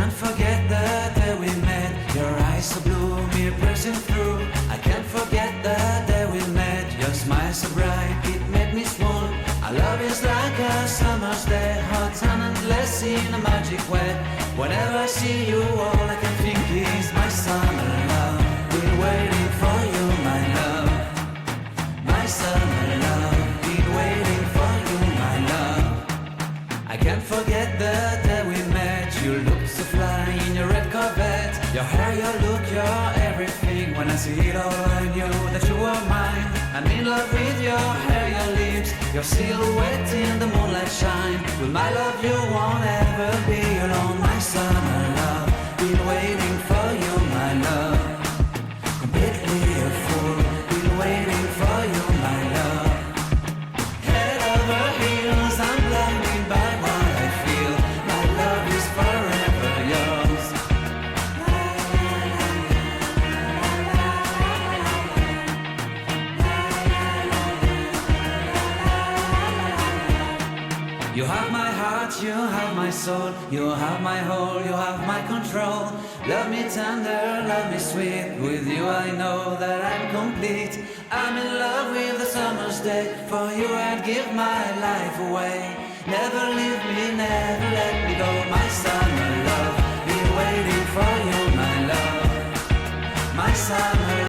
can't forget the day we met. Your eyes so blue, me piercing through. I can't forget the day we met. Your smile so bright, it made me swoon. Our love is like a summer's day, hot and endless in a magic way. Whenever I see you, all I can think is my summer love. Been waiting for you, my love. My summer love. Been waiting for you, my love. I can't forget the day we met. You looked so fly in your red Corvette. Your hair, your look, your everything. When I see it all, I knew that you were mine. I'm in love with your hair, your lips, your silhouette in the moonlight shine. With my love, you won't ever be alone. My summer love, been waiting for you, my love. Completely a fool, been waiting for you, my love. Head over heels, I'm blinded by what I feel. My love is forever yours. You have my heart, you have my soul, you have my whole, you have my control. Love me tender, love me sweet. With you I know that I'm complete. I'm in love with the summer's day. For you I'd give my life away. Never leave me, never let me go. My summer love, been waiting for you, my love. My summer